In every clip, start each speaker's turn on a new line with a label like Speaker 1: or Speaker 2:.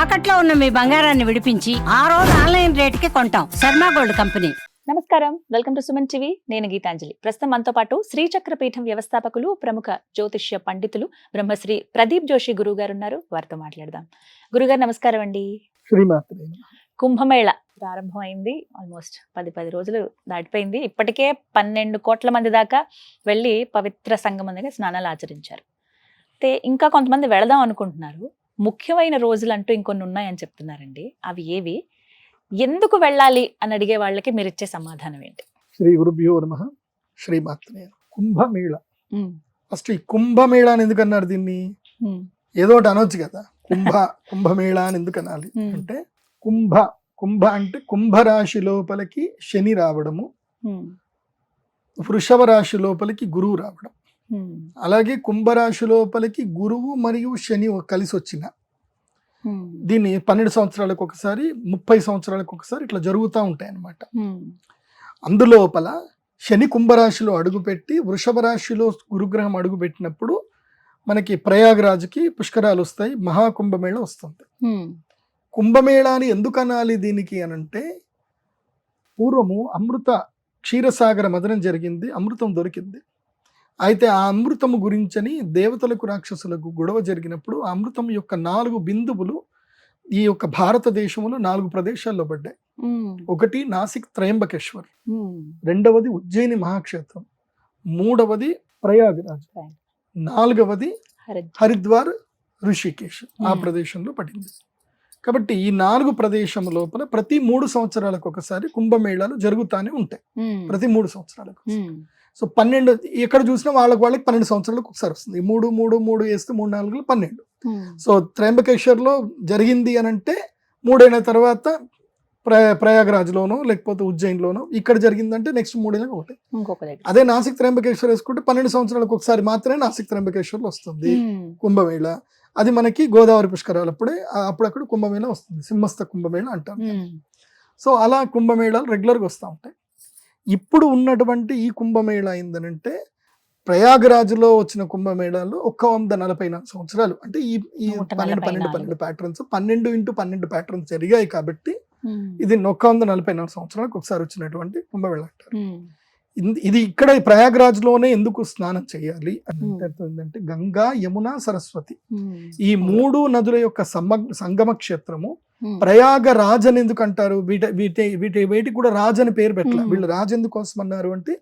Speaker 1: తాకట్లో ఉన్న మీ బంగారాన్ని విడిపించి ఆ రోజు ఆన్లైన్ రేటుకి కొంటాం. Sharma gold company.
Speaker 2: నమస్కారం, వెల్కమ్ టు సుమన్ టీవీ. నేను గీతాంజలి. ప్రస్తుతం మనతో పాటు శ్రీచక్ర పీఠం వ్యవస్థాపకులు, ప్రముఖ జ్యోతిష్య పండితులు బ్రహ్మశ్రీ ప్రదీప్ జోషి గురువు గారు ఉన్నారు. వారితో మాట్లాడదాం. గురుగారు నమస్కారం అండి. కుంభమేళ ప్రారంభమైంది. ఆల్మోస్ట్ 10 రోజులు దాటిపోయింది. ఇప్పటికే 12 కోట్ల మంది దాకా వెళ్ళి పవిత్ర సంగమం దగ్గర స్నానాలు ఆచరించారు. అయితే ఇంకా కొంతమంది వెళదాం అనుకుంటున్నారు. ముఖ్యమైన రోజులు అంటూ ఇంకొన్ని ఉన్నాయని చెప్తున్నారండి. అవి ఏవి, ఎందుకు వెళ్ళాలి అని అడిగే వాళ్ళకి మీరు ఇచ్చే సమాధానం ఏంటి?
Speaker 3: శ్రీ గురుభ్యో నమః. శ్రీమాత్రే. కుంభమేళ. ఫస్ట్ ఈ కుంభమేళ అని ఎందుకు అన్నారు? దీన్ని ఏదో ఒకటి అనొచ్చు కదా. కుంభమేళ అని ఎందుకు అనాలి అంటే, కుంభ అంటే కుంభరాశి లోపలికి శని రావడము, వృషభ రాశి లోపలికి గురువు రావడం. అలాగే కుంభరాశి లోపలికి గురువు మరియు శని కలిసి వచ్చిన దీన్ని 12 సంవత్సరాలకు ఒకసారి, 30 సంవత్సరాలకు ఒకసారి ఇట్లా జరుగుతూ ఉంటాయి అన్నమాట. అందులోపల శని కుంభరాశిలో అడుగుపెట్టి వృషభ రాశిలో గురుగ్రహం అడుగుపెట్టినప్పుడు మనకి ప్రయాగరాజ్కి పుష్కరాలు వస్తాయి, మహాకుంభమేళ వస్తుంది. కుంభమేళా అని ఎందుకు అనాలి దీనికి అనంటే, పూర్వము క్షీరసాగర మదనం జరిగింది, అమృతం దొరికింది. అయితే ఆ అమృతము గురించని దేవతలకు రాక్షసులకు గొడవ జరిగినప్పుడు ఆ అమృతం యొక్క 4 బిందువులు ఈ యొక్క భారతదేశంలో 4 ప్రదేశాల్లో పడ్డాయి. ఒకటి నాసిక్ త్రయంబకేశ్వర్, రెండవది ఉజ్జయిని మహాక్షేత్రం, మూడవది ప్రయాగరాజ్, నాలుగవది హరిద్వార్ ఋషికేశ్ ఆ ప్రదేశంలో పడింది. కాబట్టి ఈ 4 ప్రదేశం లోపల ప్రతి 3 సంవత్సరాలకు ఒకసారి కుంభమేళాలు జరుగుతూనే ఉంటాయి. ప్రతి 3 సంవత్సరాలకు. సో 12 ఎక్కడ చూసినా వాళ్ళకి 12 సంవత్సరాలకు ఒకసారి వస్తుంది. 3 వేస్తే 3 4 12. సో త్రయంబకేశ్వర్లో జరిగింది అని అంటే 3 అయిన తర్వాత ప్రయాగరాజ్లోనో లేకపోతే ఉజ్జయిన్లోనో, ఇక్కడ జరిగిందంటే నెక్స్ట్ 3 ఏళ్ళకి ఒకటి. అదే నాసిక్ త్రయంబకేశ్వర్ వేసుకుంటే 12 సంవత్సరాలకు ఒకసారి మాత్రమే నాసిక్ త్రయంబకేశ్వర్లో వస్తుంది కుంభమేళ. అది మనకి గోదావరి పుష్కరాలు అప్పుడప్పుడు కుంభమేళ వస్తుంది, సింహస్థ కుంభమేళ అంటారు. సో అలా కుంభమేళాలు రెగ్యులర్గా వస్తూ ఉంటాయి. ఇప్పుడు ఉన్నటువంటి ఈ కుంభమేళ ఏందనంటే, ప్రయాగరాజ్లో వచ్చిన కుంభమేళాలు 144 సంవత్సరాలు అంటే ఈ 12 ప్యాటర్న్స్ 12x12 ప్యాటర్న్స్ జరిగాయి. కాబట్టి ఇది 144 సంవత్సరాలకు ఒకసారి వచ్చినటువంటి కుంభమేళ అంటారు. ఇది ఇక్కడ ప్రయాగరాజ్లోనే ఎందుకు స్నానం చేయాలి అంటే ఏంటంటే, గంగా, యమున, సరస్వతి ఈ 3 నదుల యొక్క సంగమ క్షేత్రము. ప్రయాగరాజ్ అని ఎందుకు అంటారు? వీటికి కూడా రాజ్ అని పేరు పెట్టాలి. వీళ్ళు రాజ్ ఎందుకు కోసం అన్నారు అంటే,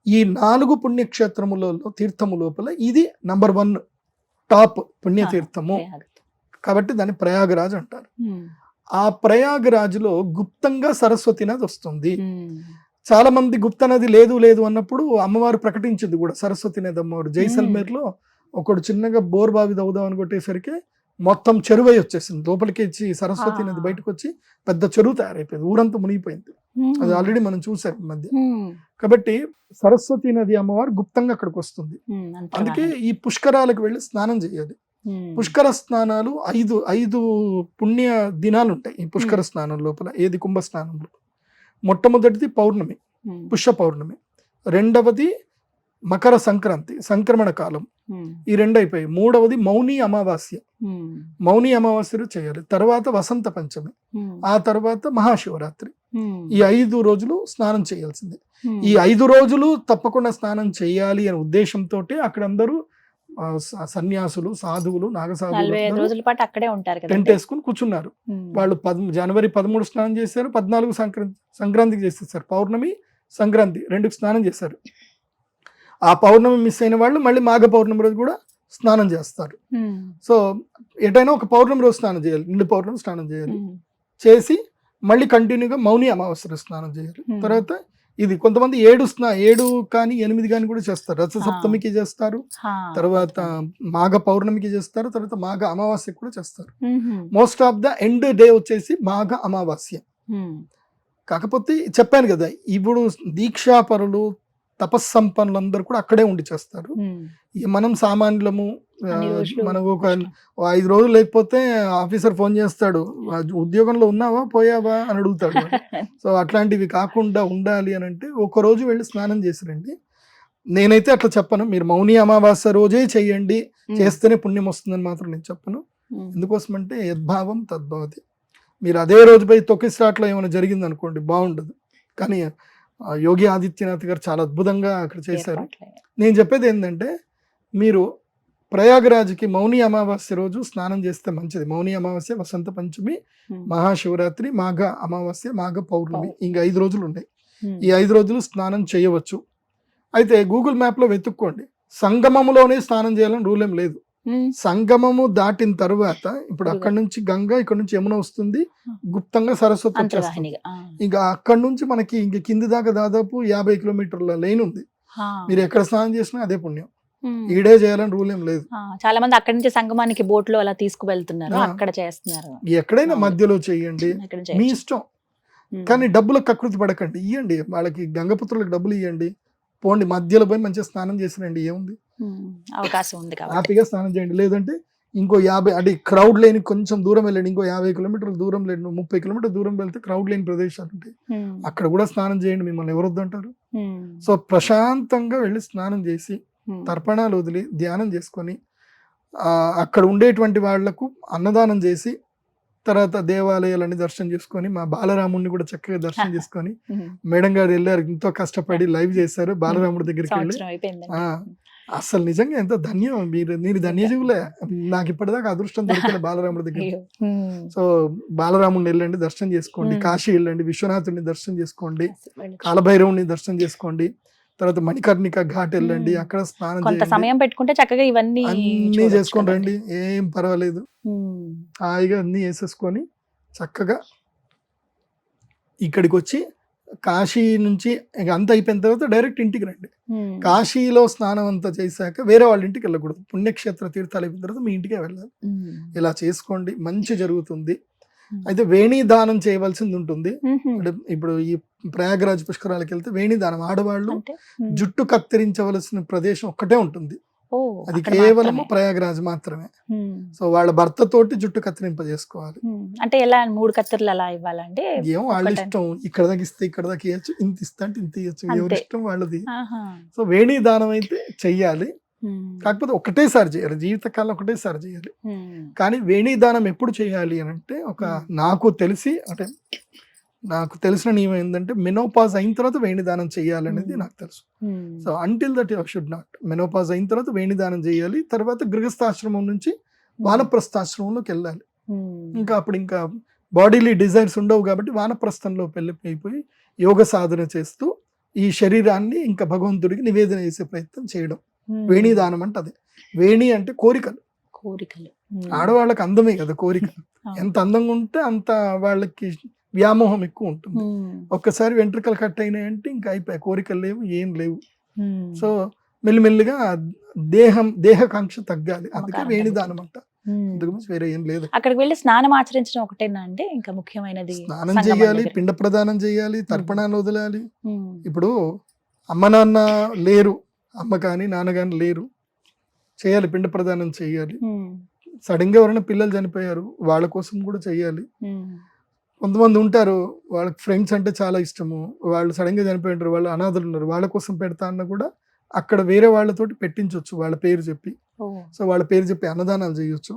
Speaker 3: ఈ 4 పుణ్యక్షేత్రములలో తీర్థము లోపల ఇది నంబర్ 1 టాప్ పుణ్యతీర్థము. కాబట్టి దాన్ని ప్రయాగరాజ్ అంటారు. ఆ ప్రయాగరాజ్లో గుప్తంగా సరస్వతి నది వస్తుంది. చాలా మంది గుప్త నది లేదు అన్నప్పుడు అమ్మవారు ప్రకటించింది కూడా సరస్వతి నది అమ్మవారు. జైసల్మేర్లో ఒకడు చిన్నగా బోర్బావి దౌదాం అని కొట్టేసరికి మొత్తం చెరువై వచ్చేసింది. లోపలికి వచ్చి సరస్వతి నది బయటకు వచ్చి పెద్ద చెరువు తయారైపోయింది, ఊరంతా మునిగిపోయింది. అది ఆల్రెడీ మనం చూసాం ఈ మధ్య. కాబట్టి సరస్వతి నది అమ్మవారు గుప్తంగా అక్కడికి వస్తుంది. అందుకే ఈ పుష్కరాలకు వెళ్ళి స్నానం చేయాలి. పుష్కర స్నానాలు 5 పుణ్య దినాలు ఉంటాయి ఈ పుష్కర స్నానం లోపల. ఏది కుంభ స్నానంలో మొట్టమొదటిది పౌర్ణమి, పుష్య పౌర్ణమి. రెండవది మకర సంక్రాంతి, సంక్రమణ కాలం. ఈ 2 అయిపోయి. మూడవది మౌని అమావాస్య, మౌని అమావాస్యలు చేయాలి. తర్వాత వసంత పంచమి, ఆ తర్వాత మహాశివరాత్రి. ఈ 5 రోజులు స్నానం చేయాల్సిందే. ఈ 5 రోజులు తప్పకుండా స్నానం చేయాలి అనే ఉద్దేశంతో అక్కడ అందరూ సన్యాసులు, సాధువులు, నాగసాధువులు టెంట్ వేసుకుని కూర్చున్నారు. వాళ్ళు జనవరి 13 స్నానం చేశారు, 14 సంక్రాంతికి చేసేసారు. పౌర్ణమి, సంక్రాంతి 2కి స్నానం చేశారు. ఆ పౌర్ణమి మిస్ అయిన వాళ్ళు మళ్ళీ మాఘ పౌర్ణమి రోజు కూడా స్నానం చేస్తారు. సో ఎటైనా ఒక పౌర్ణమి రోజు స్నానం చేయాలి, నిండు పౌర్ణమి స్నానం చేయాలి. చేసి మళ్ళీ కంటిన్యూగా మౌని అమావాస్య స్నానం చేయాలి. తర్వాత ఇది కొంతమంది 7 కానీ 8 కానీ కూడా చేస్తారు. రథ సప్తమికి చేస్తారు, తర్వాత మాఘ పౌర్ణమికి చేస్తారు, తర్వాత మాఘ అమావాస్యకి కూడా చేస్తారు. Most of the end day వచ్చేసి మాఘ అమావాస్య. కాకపోతే చెప్పాను కదా, ఇప్పుడు దీక్షాపరులు, తపస్సంపన్నులందరూ కూడా అక్కడే ఉండి చేస్తారు. మనం సామాన్యులము, మనకు ఒక 5 రోజులు లేకపోతే ఆఫీసర్ ఫోన్ చేస్తాడు, ఉద్యోగంలో ఉన్నావా పోయావా అని అడుగుతాడు. సో అట్లాంటివి కాకుండా ఉండాలి అని అంటే 1 రోజు వెళ్ళి స్నానం చేసిరండి. నేనైతే అట్లా చెప్పను, మీరు మౌని అమావాస్య రోజే చెయ్యండి, చేస్తేనే పుణ్యం వస్తుందని మాత్రం నేను చెప్పను. ఎందుకోసమంటే యద్భావం తద్భవతి. మీరు అదే రోజు పోయి తొక్కిస్రాట్లో ఏమైనా జరిగింది అనుకోండి బాగుండదు. కానీ యోగి ఆదిత్యనాథ్ గారు చాలా అద్భుతంగా అక్కడ చేశారు. నేను చెప్పేది ఏంటంటే మీరు ప్రయాగరాజ్కి మౌని అమావాస్య రోజు స్నానం చేస్తే మంచిది. మౌని అమావాస్య, వసంత పంచమి, మహాశివరాత్రి, మాఘ అమావాస్య, మాఘ పౌర్ణమి, ఇంకా 5 రోజులు ఉన్నాయి. ఈ 5 రోజులు స్నానం చేయవచ్చు. అయితే గూగుల్ మ్యాప్లో వెతుక్కోండి. సంగమములోనే స్నానం చేయాలని రూల్ ఏం లేదు. సంగమము దాటిన తర్వాత ఇప్పుడు అక్కడ నుంచి గంగా, ఇక్కడ నుంచి యమున వస్తుంది, గుప్తంగా సరస్వతి వచ్చేస్తుంది. ఇంకా అక్కడ నుంచి మనకి ఇంక కింది దాకా దాదాపు 50 కిలోమీటర్ల లైన్ ఉంది. మీరు ఎక్కడ స్నానం చేసినా అదే పుణ్యం. ఈడే చేయాలని రూల్ ఏం లేదు.
Speaker 2: చాలా మంది అక్కడి నుంచి సంగమానికి బోట్ లో అలా తీసుకువెళ్తున్నారు, అక్కడ చేస్తున్నారు.
Speaker 3: ఎక్కడైనా మధ్యలో చెయ్యండి, మీ ఇష్టం. కానీ డబ్బులకు కకృతి పడకండి, ఇవ్వండి వాళ్ళకి, గంగపుత్రులకు డబ్బులు ఇవ్వండి, పోండి మధ్యలో పోయి మంచిగా స్నానం చేసిరండి, ఏముంది,
Speaker 2: అవకాశం ఉంది,
Speaker 3: హ్యాపీగా స్నానం చేయండి. లేదంటే ఇంకో 50 అంటే క్రౌడ్ లేని కొంచెం దూరం వెళ్ళండి, ఇంకో 50 కిలోమీటర్ల దూరం లేండి, 30 కిలోమీటర్ల దూరం వెళ్తే క్రౌడ్ లేని ప్రదేశాలు ఉంటాయి, అక్కడ కూడా స్నానం చేయండి, మిమ్మల్ని ఎవరు వద్దంటారు. సో ప్రశాంతంగా వెళ్ళి స్నానం చేసి తర్పణాలు వదిలి ధ్యానం చేసుకొని అక్కడ ఉండేటువంటి వాళ్లకు అన్నదానం చేసి తర్వాత దేవాలయాలన్నీ దర్శనం చేసుకొని, మా బాలరాముడిని కూడా చక్కగా దర్శనం చేసుకొని, మేడం గారు వెళ్ళారు, ఎంతో కష్టపడి లైవ్ చేశారు బాలరాముడి దగ్గరికి వెళ్ళి. అసలు నిజంగా ఎంత ధన్యం, మీరు ధన్యజీవులే. నాకు ఇప్పటిదాకా అదృష్టం దొరికిన బాలరాముడి దగ్గర. సో బాలరాముడిని వెళ్ళండి, దర్శనం చేసుకోండి. కాశీ వెళ్ళండి, విశ్వనాథుడిని దర్శనం చేసుకోండి, కాలభైరవుని దర్శనం చేసుకోండి. తర్వాత మణికర్ణిక ఘాట్ వెళ్ళండి, అక్కడ స్నానం
Speaker 2: కొంత సమయం పెట్టుకుంటే చక్కగా ఇవన్నీ
Speaker 3: అన్ని చేసుకొని రండి, ఏం పర్వాలేదు. హాయిగా అన్ని వేసేసుకొని చక్కగా ఇక్కడికి వచ్చి కాశీ నుంచి అంత అయిపోయిన తర్వాత డైరెక్ట్ ఇంటికి రండి. కాశీలో స్నానం అంతా చేశాక వేరే వాళ్ళ ఇంటికి వెళ్ళకూడదు. పుణ్యక్షేత్ర తీర్థాలు అయిపోయిన తర్వాత మీ ఇంటికే వెళ్ళాలి. ఇలా చేసుకోండి, మంచి జరుగుతుంది. అయితే వేణి దానం చేయవలసింది ఉంటుంది. ఇప్పుడు ఈ ప్రయాగరాజ్ పుష్కరాలకు వెళ్తే వేణి దానం, ఆడవాళ్ళు జుట్టు కత్తిరించవలసిన ప్రదేశం ఒక్కటే ఉంటుంది, అది కేవలం ప్రయాగరాజ్ మాత్రమే. సో వాళ్ళ భర్త తోటి జుట్టు కత్తిరింపజేసుకోవాలి.
Speaker 2: అంటే ఎలా 3 కత్తిర్లు అలా ఇవ్వాలంటే
Speaker 3: ఏమో వాళ్ళ ఇష్టం, ఇక్కడ దాకా ఇస్తే ఇక్కడ దాకా ఇవ్వచ్చు, ఇంత ఇస్తా అంటే ఇంత ఇవ్వచ్చు, ఎవరి ఇష్టం వాళ్ళది. సో వేణి దానం అయితే చెయ్యాలి, కాకపోతే ఒకటేసారి చేయాలి, జీవితకాలం ఒకటేసారి చేయాలి. కానీ వేణి దానం ఎప్పుడు చేయాలి అని అంటే, నాకు తెలిసిన నియమం ఏంటంటే మెనోపాజ్ అయిన తర్వాత వేణి దానం చేయాలనేది నాకు తెలుసు. So until that you should not. Menopause అయిన తర్వాత వేణి దానం చేయాలి, తర్వాత గృహస్థాశ్రమం నుంచి వానప్రస్థాశ్రమంలోకి వెళ్ళాలి. ఇంకా అప్పుడు ఇంకా బాడీలీ డిజైర్స్ ఉండవు కాబట్టి వానప్రస్థంలో వెళ్ళిపోయి యోగ సాధన చేస్తూ ఈ శరీరాన్ని ఇంకా భగవంతుడికి నివేదన చేసే ప్రయత్నం చేయడం వేణి దానం అంటే అదే. వేణి అంటే కోరికలు. ఆడవాళ్ళకి అందమే కదా కోరిక, ఎంత అందంగా ఉంటే అంత వాళ్ళకి వ్యామోహం ఎక్కువ ఉంటుంది. ఒక్కసారి వెంట్రుకలు కట్ అయినాయంటే ఇంకా అయిపోయాయి, కోరికలు లేవు, ఏం లేవు. సో మెల్లిమెల్లిగా దేహకాంక్ష తగ్గాలి, అందుకే వేణి దానం అంట, వేరే ఏం లేదు.
Speaker 2: అక్కడికి వెళ్ళి స్నానం ఆచరించడం ఒకటేనా అంటే ఇంకా ముఖ్యమైనది
Speaker 3: స్నానం చేయాలి, పిండ ప్రదానం చేయాలి, తర్పణాలు వదలాలి. ఇప్పుడు అమ్మ నాన్న లేరు, అమ్మ కానీ నాన్న కానీ లేరు, చేయాలి, పిండ ప్రదానం చేయాలి. సడన్ గా ఎవరైనా పిల్లలు చనిపోయారు, వాళ్ళ కోసం కూడా చెయ్యాలి. కొంతమంది ఉంటారు వాళ్ళకి ఫ్రెండ్స్ అంటే చాలా ఇష్టము, వాళ్ళు సడన్ గా చనిపోయి ఉంటారు, వాళ్ళు అనాథలు ఉన్నారు, వాళ్ళ కోసం పెడతా అన్న కూడా అక్కడ వేరే వాళ్ళతోటి పెట్టించవచ్చు, వాళ్ళ పేరు చెప్పి. సో వాళ్ళ పేరు చెప్పి అన్నదానాలు చేయొచ్చు.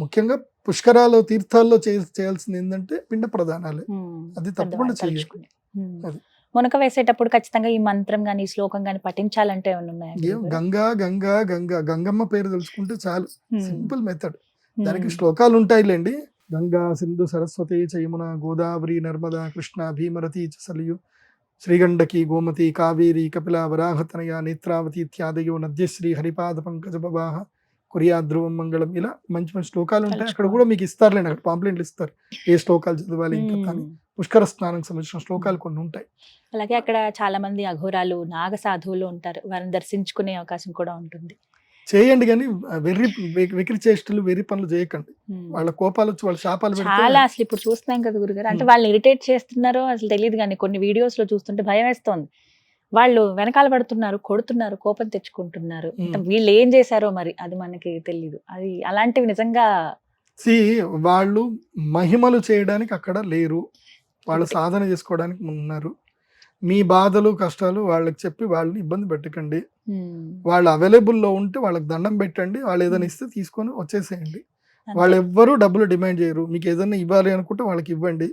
Speaker 3: ముఖ్యంగా పుష్కరాలు తీర్థాల్లో చేయాల్సింది ఏంటంటే పిండ ప్రదానాలే, అది తప్పకుండా చేయాలి. అది
Speaker 2: మునక వేసేటప్పుడు ఖచ్చితంగా ఈ మంత్రం గాని శ్లోకం గాని పఠించాలంటే
Speaker 3: గంగా గంగా గంగా గంగమ్మ పేరు తెలుసుకుంటే చాలు, సింపుల్ మెథడ్. దానికి శ్లోకాలు ఉంటాయిలేండి. గంగా సింధు సరస్వతి యమున గోదావరి నర్మదా కృష్ణ భీమరతి సలియు శ్రీగండకి గోమతి కావేరి కపిల వరాహతనయ నేత్రావతి ఇత్యాదయో నద్యశ్రీ హరిపాద పంకజ బవాహ కుర్యాద్రువం మంగళం. ఇలా మంచి మంచి శ్లోకాలు ఉంటాయి. అక్కడ కూడా మీకు ఇస్తారులేండి, అక్కడ పాంప్లెంట్లు ఇస్తారు ఏ శ్లోకాలు చదవాలి. ఇంకా కానీ పుష్కర స్నానానికి సంబంధించిన శ్లోకాలు కొన్ని ఉంటాయి.
Speaker 2: అలాగే అక్కడ చాలా మంది అఘోరాలు నాగ సాధువులు ఉంటారు, వారిని దర్శించుకునే అవకాశం కూడా ఉంటుంది.
Speaker 3: చేయండి కానీ వెకిరి చేష్టలు వెర్రి పనులు చేయకండి, వాళ్ళ కోపాలు వచ్చి వాళ్ళ శాపాలు
Speaker 2: చాలా. అసలు ఇప్పుడు చూస్తున్నాం కదా గురుగారు, అంటే వాళ్ళని ఇరిటేట్ చేస్తున్నారో అసలు తెలియదు కానీ కొన్ని వీడియోస్ లో చూస్తుంటే భయం వేస్తోంది. వాళ్ళు వెనకాల పడుతున్నారు, కొడుతున్నారు, కోపం తెచ్చుకుంటున్నారు. వీళ్ళు ఏం చేశారో మరి అది మనకి తెలియదు. అది అలాంటివి నిజంగా
Speaker 3: వాళ్ళు మహిమలు చేయడానికి అక్కడ లేరు, వాళ్ళు సాధన చేసుకోవడానికి ఉన్నారు. మీ బాధలు కష్టాలు వాళ్ళకి చెప్పి వాళ్ళని ఇబ్బంది పెట్టకండి. వాళ్ళు అవైలబుల్లో ఉంటే వాళ్ళకి దండం పెట్టండి, వాళ్ళు ఏదైనా ఇస్తే తీసుకొని వచ్చేసేయండి. వాళ్ళు ఎవ్వరూ డబ్బులు డిమాండ్ చేయరు. మీకు ఏదైనా ఇవ్వాలి అనుకుంటే వాళ్ళకి ఇవ్వండి,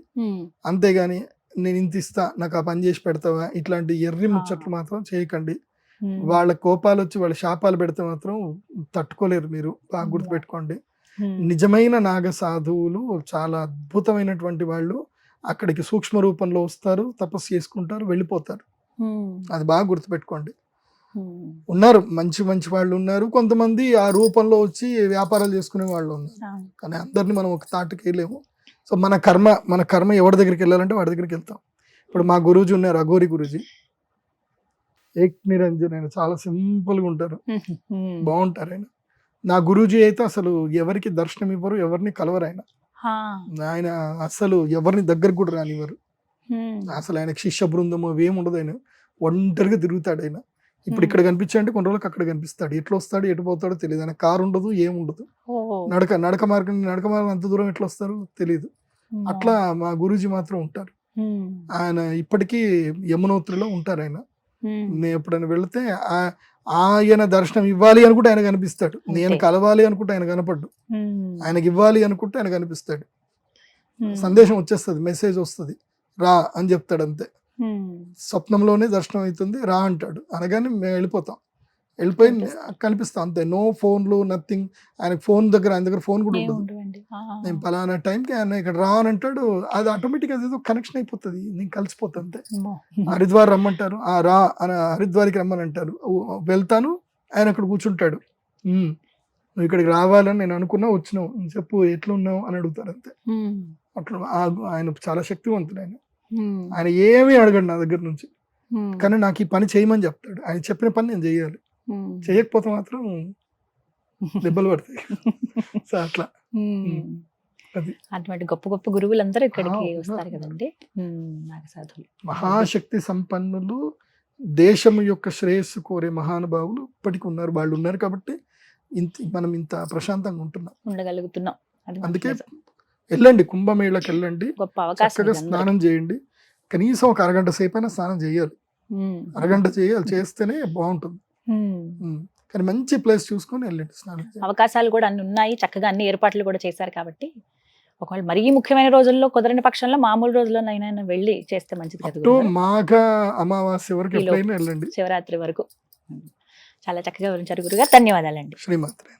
Speaker 3: అంతేగాని నేను ఇంత ఇస్తా నాకు ఆ పని చేసి పెడతావా ఇట్లాంటి ఎర్రి ముచ్చట్లు మాత్రం చేయకండి. వాళ్ళ కోపాలు వచ్చి వాళ్ళ శాపాలు పెడితే మాత్రం తట్టుకోలేరు. మీరు బాగా గుర్తుపెట్టుకోండి. నిజమైన నాగ సాధువులు చాలా అద్భుతమైనటువంటి వాళ్ళు అక్కడికి సూక్ష్మ రూపంలో వస్తారు, తపస్సు చేసుకుంటారు, వెళ్ళిపోతారు. అది బాగా గుర్తుపెట్టుకోండి. ఉన్నారు మంచి మంచి వాళ్ళు ఉన్నారు, కొంతమంది ఆ రూపంలో వచ్చి వ్యాపారాలు చేసుకునే వాళ్ళు ఉన్నారు. కానీ అందరినీ మనం ఒక తాటికి వెళ్ళలేము. సో మన కర్మ ఎవరి దగ్గరికి వెళ్ళాలంటే వాడి దగ్గరికి వెళ్తాం. ఇప్పుడు మా గురూజీ ఉన్నారు, అఘోరి గురూజీ, ఏక్ నిరంజన్, ఆయన చాలా సింపుల్గా ఉంటారు, బాగుంటారు. ఆయన నా గురూజీ అయితే అసలు ఎవరికి దర్శనం ఇవ్వరు, ఎవరిని కలవరు. ఆయన అసలు ఎవరిని దగ్గరకు కూడా రానివ్వరు. అసలు ఆయనకు శిష్య బృందము అవేమి ఉండదు. ఆయన ఒంటరిగా తిరుగుతాడు. ఆయన ఇప్పుడు ఇక్కడ కనిపించాడంటే కొన్ని రోజులకు అక్కడ కనిపిస్తాడు. ఎట్లా వస్తాడు ఎటు పోతాడో తెలియదు. ఆయన కారు ఉండదు, ఏముండదు. నడక మార్గం అంత దూరం ఎట్లా వస్తారో తెలియదు. అట్లా మా గురూజీ మాత్రం ఉంటారు. ఆయన ఇప్పటికీ యమునోత్రిలో ఉంటారు. ఆయన నేను ఎప్పుడైనా వెళితే ఆయన దర్శనం ఇవ్వాలి అనుకుంటే ఆయన కనిపిస్తాడు, నేను కలవాలి అనుకుంటే ఆయన కనపడ్డు, ఆయనకి ఇవ్వాలి అనుకుంటే ఆయన కనిపిస్తాడు. సందేశం వచ్చేస్తుంది, మెసేజ్ వస్తుంది, రా అని చెప్తాడు అంతే. స్వప్నంలోనే దర్శనం అవుతుంది, రా అంటాడు, అనగానే మేము వెళ్ళిపోతాం. వెళ్ళిపోయి కనిపిస్తాం అంతే. నో ఫోన్లు, నథింగ్. ఆయనకు ఫోన్ దగ్గర, ఆయన దగ్గర ఫోన్ కూడా ఉండదు. నేను పలానా టైంకి ఆయన ఇక్కడ రా అని అంటాడు, అది ఆటోమేటిక్ అది ఏదో కనెక్షన్ అయిపోతుంది, నేను కలిసిపోతాను అంతే. హరిద్వార్ రమ్మంటారు, ఆ రా అని హరిద్వార్కి రమ్మని అంటారు, వెళ్తాను, ఆయన అక్కడ కూర్చుంటాడు. నువ్వు ఇక్కడికి రావాలని నేను అనుకున్నా, వచ్చినావు, చెప్పు ఎట్లున్నావు అని అడుగుతారు అంతే. అట్లా ఆయన చాలా శక్తివంతుడు. ఆయన ఏమీ అడగడు నా దగ్గర నుంచి, కానీ నాకు ఈ పని చేయమని చెప్తాడు. ఆయన చెప్పిన పని నేను చేయాలి, చేయకపోతే మాత్రం దెబ్బలు పడతాయి. సో అట్లా అది
Speaker 2: అటువంటి గొప్ప గొప్ప గురువులందరూ ఇక్కడికి వస్తారు కదండి, నాగసాధువులు.
Speaker 3: మహాశక్తి సంపన్నులు, దేశం యొక్క శ్రేయస్సు కోరే మహానుభావులు ఇప్పటికి ఉన్నారు. వాళ్ళు ఉన్నారు కాబట్టి మనం ఇంత ప్రశాంతంగా ఉంటున్నాం,
Speaker 2: ఉండగలుగుతున్నాం.
Speaker 3: అందుకే వెళ్ళండి, కుంభమేళకి వెళ్ళండి,
Speaker 2: గొప్ప అవకాశం.
Speaker 3: చక్కగా స్నానం చేయండి. కనీసం ఒక అరగంట సేపు అయినా స్నానం చేయాలి, అరగంట చేయాలి, చేస్తేనే బాగుంటుంది. కానీ మంచి ప్లేస్ చూసుకొని వెళ్ళండి స్నానం.
Speaker 2: అవకాశాలు కూడా అన్ని ఉన్నాయి, చక్కగా అన్ని ఏర్పాట్లు కూడా చేశారు కాబట్టి ఒకవేళ మరీ ముఖ్యమైన రోజుల్లో కుదరని పక్షంలో మామూలు రోజుల్లోనైనా వెళ్ళి చేస్తే మంచిది కదా.
Speaker 3: మాఘ అమావాస్య వరకు ఎప్పుడైనా వెళ్ళండి,
Speaker 2: శివరాత్రి వరకు. చాలా చక్కగా వివరించారు గురుగారు, ధన్యవాదాలండి.
Speaker 3: శ్రీమాత్రే.